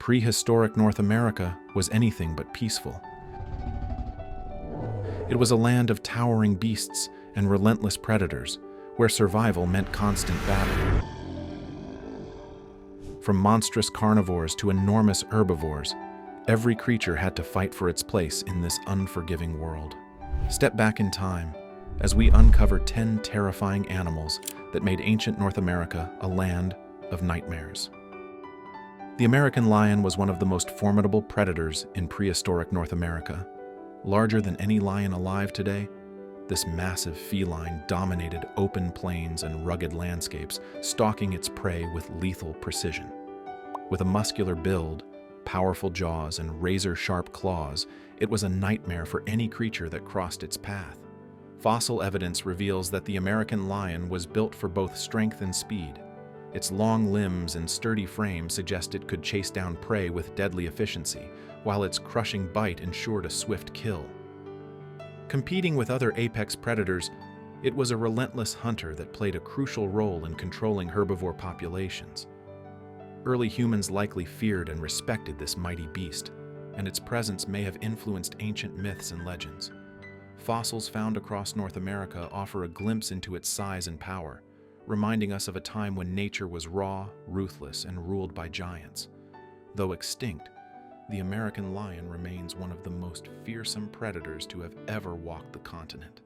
Prehistoric North America was anything but peaceful. It was a land of towering beasts and relentless predators, where survival meant constant battle. From monstrous carnivores to enormous herbivores, every creature had to fight for its place in this unforgiving world. Step back in time as we uncover 10 terrifying animals that made ancient North America a land of nightmares. The American lion was one of the most formidable predators in prehistoric North America. Larger than any lion alive today, this massive feline dominated open plains and rugged landscapes, stalking its prey with lethal precision. With a muscular build, powerful jaws, and razor-sharp claws, it was a nightmare for any creature that crossed its path. Fossil evidence reveals that the American lion was built for both strength and speed. Its long limbs and sturdy frame suggest it could chase down prey with deadly efficiency, while its crushing bite ensured a swift kill. Competing with other apex predators, it was a relentless hunter that played a crucial role in controlling herbivore populations. Early humans likely feared and respected this mighty beast, and its presence may have influenced ancient myths and legends. Fossils found across North America offer a glimpse into its size and power, reminding us of a time when nature was raw, ruthless, and ruled by giants. Though extinct, the American lion remains one of the most fearsome predators to have ever walked the continent.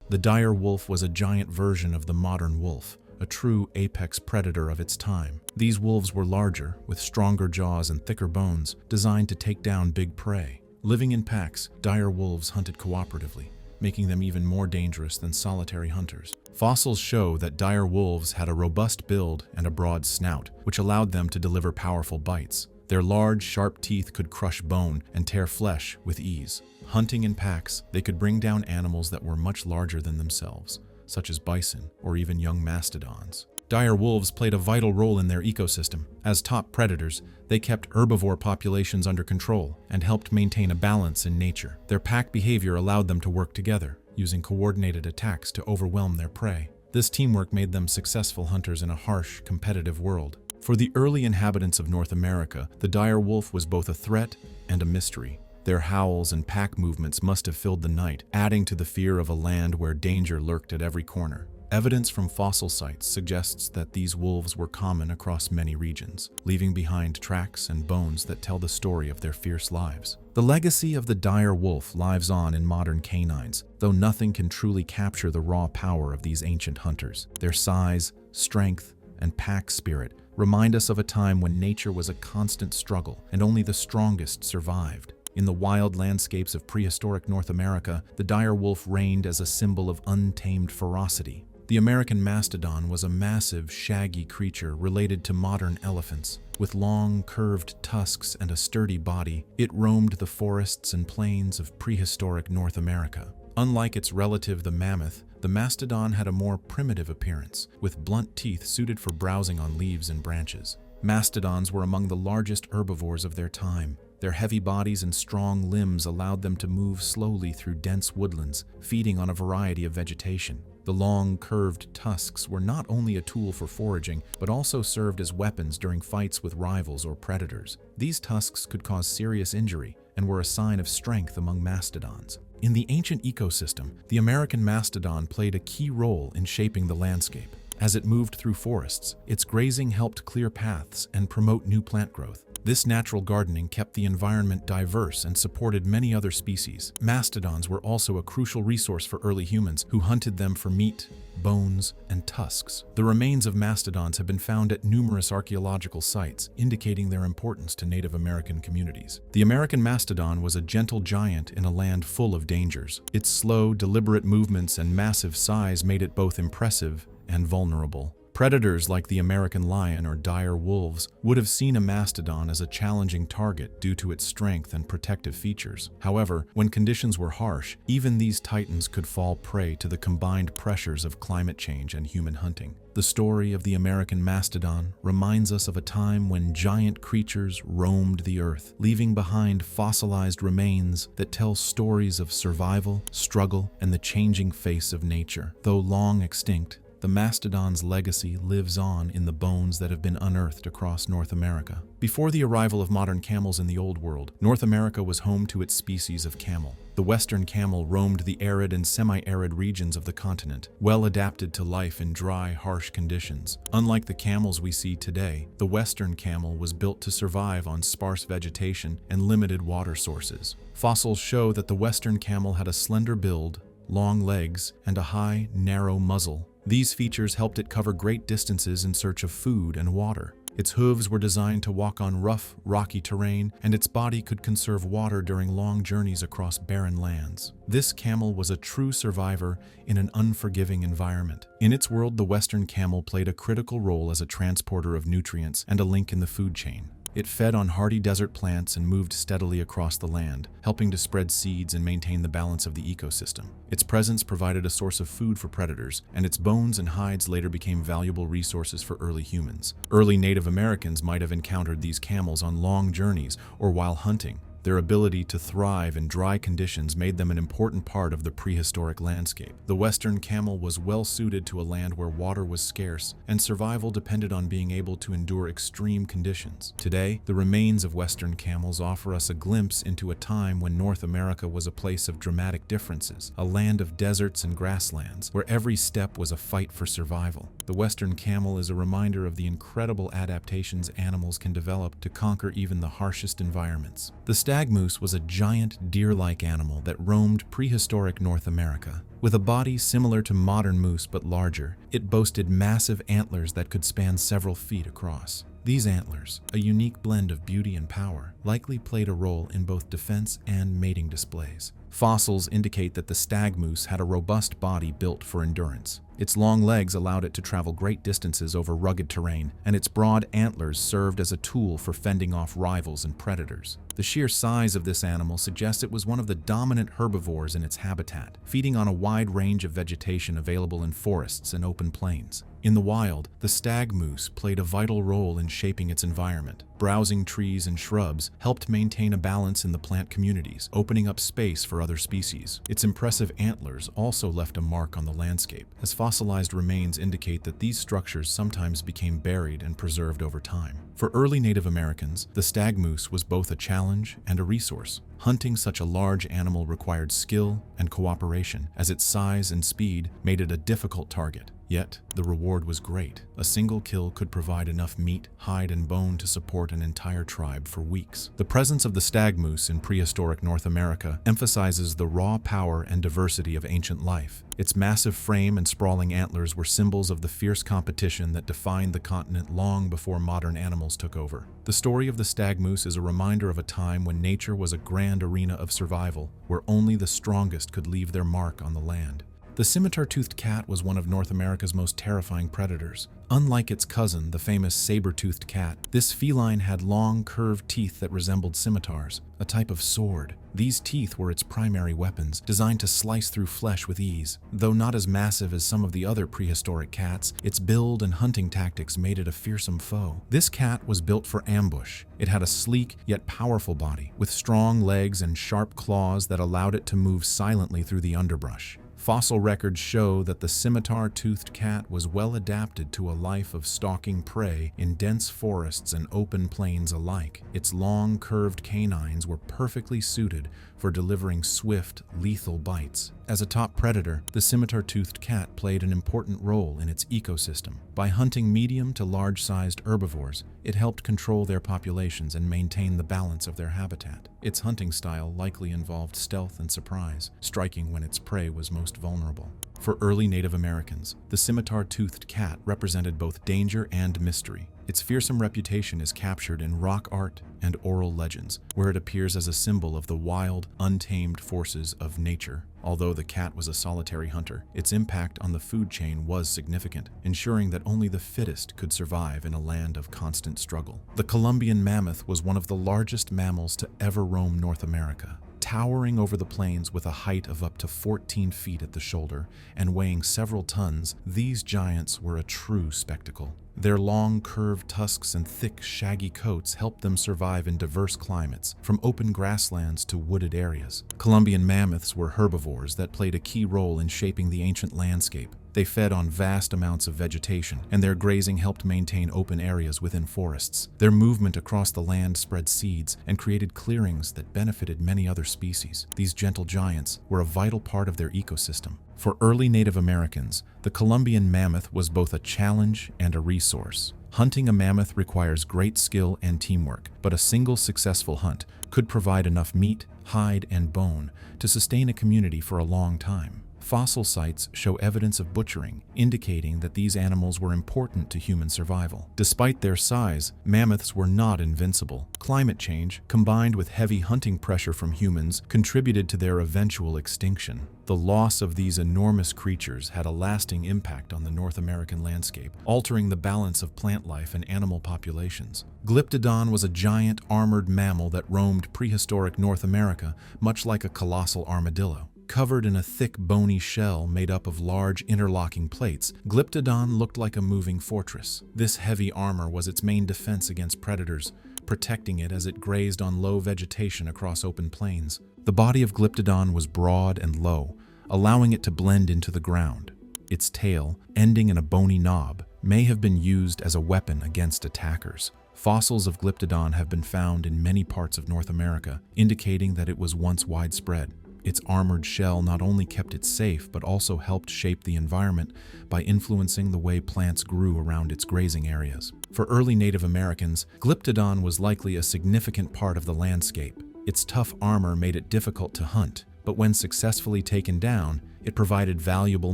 The dire wolf was a giant version of the modern wolf, a true apex predator of its time. These wolves were larger, with stronger jaws and thicker bones, designed to take down big prey. Living in packs, dire wolves hunted cooperatively, making them even more dangerous than solitary hunters. Fossils show that dire wolves had a robust build and a broad snout, which allowed them to deliver powerful bites. Their large, sharp teeth could crush bone and tear flesh with ease. Hunting in packs, they could bring down animals that were much larger than themselves, such as bison or even young mastodons. Dire wolves played a vital role in their ecosystem. As top predators, they kept herbivore populations under control and helped maintain a balance in nature. Their pack behavior allowed them to work together, using coordinated attacks to overwhelm their prey. This teamwork made them successful hunters in a harsh, competitive world. For the early inhabitants of North America, the dire wolf was both a threat and a mystery. Their howls and pack movements must have filled the night, adding to the fear of a land where danger lurked at every corner. Evidence from fossil sites suggests that these wolves were common across many regions, leaving behind tracks and bones that tell the story of their fierce lives. The legacy of the dire wolf lives on in modern canines, though nothing can truly capture the raw power of these ancient hunters. Their size, strength, and pack spirit remind us of a time when nature was a constant struggle and only the strongest survived. In the wild landscapes of prehistoric North America, the dire wolf reigned as a symbol of untamed ferocity. The American mastodon was a massive, shaggy creature related to modern elephants. With long, curved tusks and a sturdy body, it roamed the forests and plains of prehistoric North America. Unlike its relative the mammoth, the mastodon had a more primitive appearance, with blunt teeth suited for browsing on leaves and branches. Mastodons were among the largest herbivores of their time. Their heavy bodies and strong limbs allowed them to move slowly through dense woodlands, feeding on a variety of vegetation. The long, curved tusks were not only a tool for foraging, but also served as weapons during fights with rivals or predators. These tusks could cause serious injury and were a sign of strength among mastodons. In the ancient ecosystem, the American mastodon played a key role in shaping the landscape. As it moved through forests, its grazing helped clear paths and promote new plant growth. This natural gardening kept the environment diverse and supported many other species. Mastodons were also a crucial resource for early humans who hunted them for meat, bones, and tusks. The remains of mastodons have been found at numerous archaeological sites, indicating their importance to Native American communities. The American mastodon was a gentle giant in a land full of dangers. Its slow, deliberate movements and massive size made it both impressive and vulnerable. Predators like the American lion or dire wolves would have seen a mastodon as a challenging target due to its strength and protective features. However, when conditions were harsh, even these titans could fall prey to the combined pressures of climate change and human hunting. The story of the American mastodon reminds us of a time when giant creatures roamed the earth, leaving behind fossilized remains that tell stories of survival, struggle, and the changing face of nature. Though long extinct, the mastodon's legacy lives on in the bones that have been unearthed across North America. Before the arrival of modern camels in the Old World, North America was home to its species of camel. The western camel roamed the arid and semi-arid regions of the continent, well adapted to life in dry, harsh conditions. Unlike the camels we see today, the western camel was built to survive on sparse vegetation and limited water sources. Fossils show that the western camel had a slender build, long legs, and a high, narrow muzzle. These features helped it cover great distances in search of food and water. Its hooves were designed to walk on rough, rocky terrain, and its body could conserve water during long journeys across barren lands. This camel was a true survivor in an unforgiving environment. In its world, the western camel played a critical role as a transporter of nutrients and a link in the food chain. It fed on hardy desert plants and moved steadily across the land, helping to spread seeds and maintain the balance of the ecosystem. Its presence provided a source of food for predators, and its bones and hides later became valuable resources for early humans. Early Native Americans might have encountered these camels on long journeys or while hunting. Their ability to thrive in dry conditions made them an important part of the prehistoric landscape. The western camel was well suited to a land where water was scarce, and survival depended on being able to endure extreme conditions. Today, the remains of western camels offer us a glimpse into a time when North America was a place of dramatic differences, a land of deserts and grasslands, where every step was a fight for survival. The western camel is a reminder of the incredible adaptations animals can develop to conquer even the harshest environments. The stag moose was a giant deer-like animal that roamed prehistoric North America. With a body similar to modern moose but larger, it boasted massive antlers that could span several feet across. These antlers, a unique blend of beauty and power, likely played a role in both defense and mating displays. Fossils indicate that the stag moose had a robust body built for endurance. Its long legs allowed it to travel great distances over rugged terrain, and its broad antlers served as a tool for fending off rivals and predators. The sheer size of this animal suggests it was one of the dominant herbivores in its habitat, feeding on a wide range of vegetation available in forests and open plains. In the wild, the stag moose played a vital role in shaping its environment. Browsing trees and shrubs helped maintain a balance in the plant communities, opening up space for other species. Its impressive antlers also left a mark on the landscape, as fossilized remains indicate that these structures sometimes became buried and preserved over time. For early Native Americans, the stag moose was both a challenge and a resource. Hunting such a large animal required skill and cooperation, as its size and speed made it a difficult target. Yet, the reward was great. A single kill could provide enough meat, hide, and bone to support an entire tribe for weeks. The presence of the stag moose in prehistoric North America emphasizes the raw power and diversity of ancient life. Its massive frame and sprawling antlers were symbols of the fierce competition that defined the continent long before modern animals took over. The story of the stag moose is a reminder of a time when nature was a grand arena of survival, where only the strongest could leave their mark on the land. The scimitar-toothed cat was one of North America's most terrifying predators. Unlike its cousin, the famous saber-toothed cat, this feline had long, curved teeth that resembled scimitars, a type of sword. These teeth were its primary weapons, designed to slice through flesh with ease. Though not as massive as some of the other prehistoric cats, its build and hunting tactics made it a fearsome foe. This cat was built for ambush. It had a sleek yet powerful body, with strong legs and sharp claws that allowed it to move silently through the underbrush. Fossil records show that the scimitar-toothed cat was well adapted to a life of stalking prey in dense forests and open plains alike. Its long, curved canines were perfectly suited for delivering swift, lethal bites. As a top predator, the scimitar-toothed cat played an important role in its ecosystem. By hunting medium to large-sized herbivores, it helped control their populations and maintain the balance of their habitat. Its hunting style likely involved stealth and surprise, striking when its prey was most vulnerable. For early Native Americans, the scimitar-toothed cat represented both danger and mystery. Its fearsome reputation is captured in rock art and oral legends, where it appears as a symbol of the wild, untamed forces of nature. Although the cat was a solitary hunter, its impact on the food chain was significant, ensuring that only the fittest could survive in a land of constant struggle. The Columbian mammoth was one of the largest mammals to ever roam North America. Towering over the plains with a height of up to 14 feet at the shoulder and weighing several tons, these giants were a true spectacle. Their long, curved tusks and thick, shaggy coats helped them survive in diverse climates, from open grasslands to wooded areas. Columbian mammoths were herbivores that played a key role in shaping the ancient landscape. They fed on vast amounts of vegetation, and their grazing helped maintain open areas within forests. Their movement across the land spread seeds and created clearings that benefited many other species. These gentle giants were a vital part of their ecosystem. For early Native Americans, the Columbian mammoth was both a challenge and a resource. Hunting a mammoth requires great skill and teamwork, but a single successful hunt could provide enough meat, hide, and bone to sustain a community for a long time. Fossil sites show evidence of butchering, indicating that these animals were important to human survival. Despite their size, mammoths were not invincible. Climate change, combined with heavy hunting pressure from humans, contributed to their eventual extinction. The loss of these enormous creatures had a lasting impact on the North American landscape, altering the balance of plant life and animal populations. Glyptodon was a giant armored mammal that roamed prehistoric North America, much like a colossal armadillo. Covered in a thick, bony shell made up of large interlocking plates, Glyptodon looked like a moving fortress. This heavy armor was its main defense against predators, protecting it as it grazed on low vegetation across open plains. The body of Glyptodon was broad and low, allowing it to blend into the ground. Its tail, ending in a bony knob, may have been used as a weapon against attackers. Fossils of Glyptodon have been found in many parts of North America, indicating that it was once widespread. Its armored shell not only kept it safe, but also helped shape the environment by influencing the way plants grew around its grazing areas. For early Native Americans, Glyptodon was likely a significant part of the landscape. Its tough armor made it difficult to hunt, but when successfully taken down, it provided valuable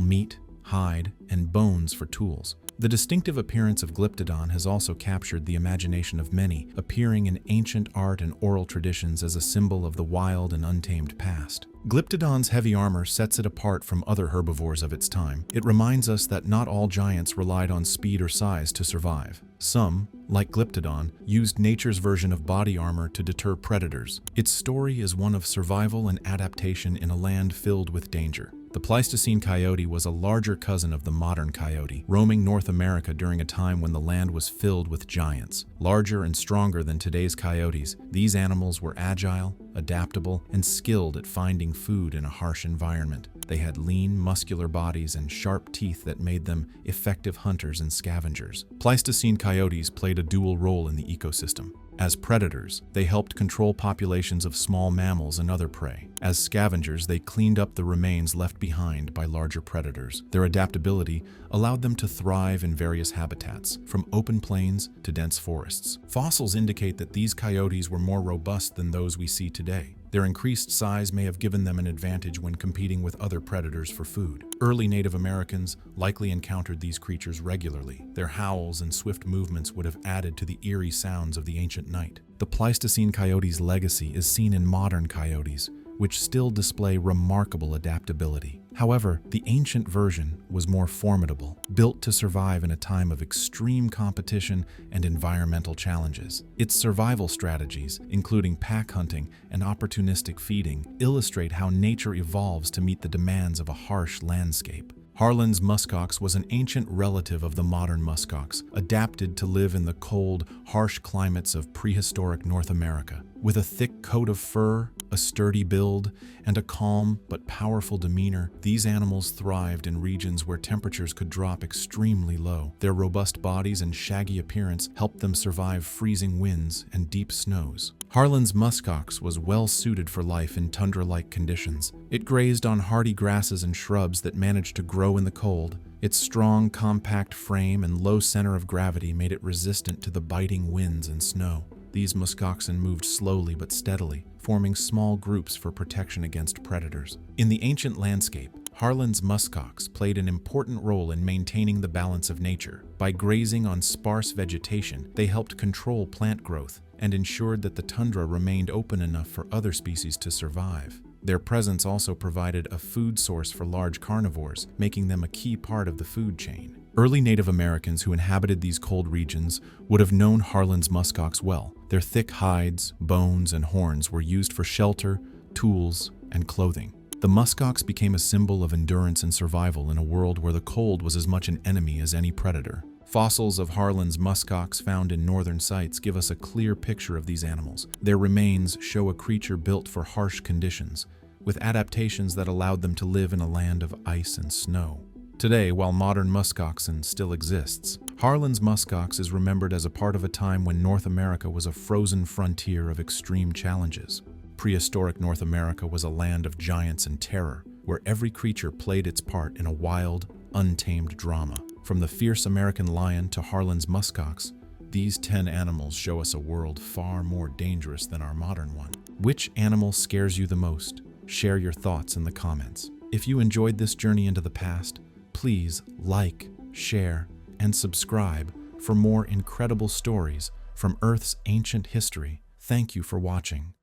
meat, hide, and bones for tools. The distinctive appearance of Glyptodon has also captured the imagination of many, appearing in ancient art and oral traditions as a symbol of the wild and untamed past. Glyptodon's heavy armor sets it apart from other herbivores of its time. It reminds us that not all giants relied on speed or size to survive. Some, like Glyptodon, used nature's version of body armor to deter predators. Its story is one of survival and adaptation in a land filled with danger. The Pleistocene coyote was a larger cousin of the modern coyote, roaming North America during a time when the land was filled with giants. Larger and stronger than today's coyotes, these animals were agile, adaptable, and skilled at finding food in a harsh environment. They had lean, muscular bodies and sharp teeth that made them effective hunters and scavengers. Pleistocene coyotes played a dual role in the ecosystem. As predators, they helped control populations of small mammals and other prey. As scavengers, they cleaned up the remains left behind by larger predators. Their adaptability allowed them to thrive in various habitats, from open plains to dense forests. Fossils indicate that these coyotes were more robust than those we see today. Their increased size may have given them an advantage when competing with other predators for food. Early Native Americans likely encountered these creatures regularly. Their howls and swift movements would have added to the eerie sounds of the ancient night. The Pleistocene coyote's legacy is seen in modern coyotes, which still display remarkable adaptability. However, the ancient version was more formidable, built to survive in a time of extreme competition and environmental challenges. Its survival strategies, including pack hunting and opportunistic feeding, illustrate how nature evolves to meet the demands of a harsh landscape. Harlan's muskox was an ancient relative of the modern muskox, adapted to live in the cold, harsh climates of prehistoric North America. With a thick coat of fur, a sturdy build, and a calm but powerful demeanor, these animals thrived in regions where temperatures could drop extremely low. Their robust bodies and shaggy appearance helped them survive freezing winds and deep snows. Harlan's muskox was well suited for life in tundra-like conditions. It grazed on hardy grasses and shrubs that managed to grow in the cold. Its strong, compact frame and low center of gravity made it resistant to the biting winds and snow. These muskoxen moved slowly but steadily, forming small groups for protection against predators. In the ancient landscape, Harlan's muskox played an important role in maintaining the balance of nature. By grazing on sparse vegetation, they helped control plant growth and ensured that the tundra remained open enough for other species to survive. Their presence also provided a food source for large carnivores, making them a key part of the food chain. Early Native Americans who inhabited these cold regions would have known Harlan's muskox well. Their thick hides, bones, and horns were used for shelter, tools, and clothing. The muskox became a symbol of endurance and survival in a world where the cold was as much an enemy as any predator. Fossils of Harlan's muskox found in northern sites give us a clear picture of these animals. Their remains show a creature built for harsh conditions, with adaptations that allowed them to live in a land of ice and snow. Today, while modern muskoxen still exists, Harlan's muskox is remembered as a part of a time when North America was a frozen frontier of extreme challenges. Prehistoric North America was a land of giants and terror, where every creature played its part in a wild, untamed drama. From the fierce American lion to Harlan's muskox, these 10 animals show us a world far more dangerous than our modern one. Which animal scares you the most? Share your thoughts in the comments. If you enjoyed this journey into the past, please like, share, and subscribe for more incredible stories from Earth's ancient history. Thank you for watching.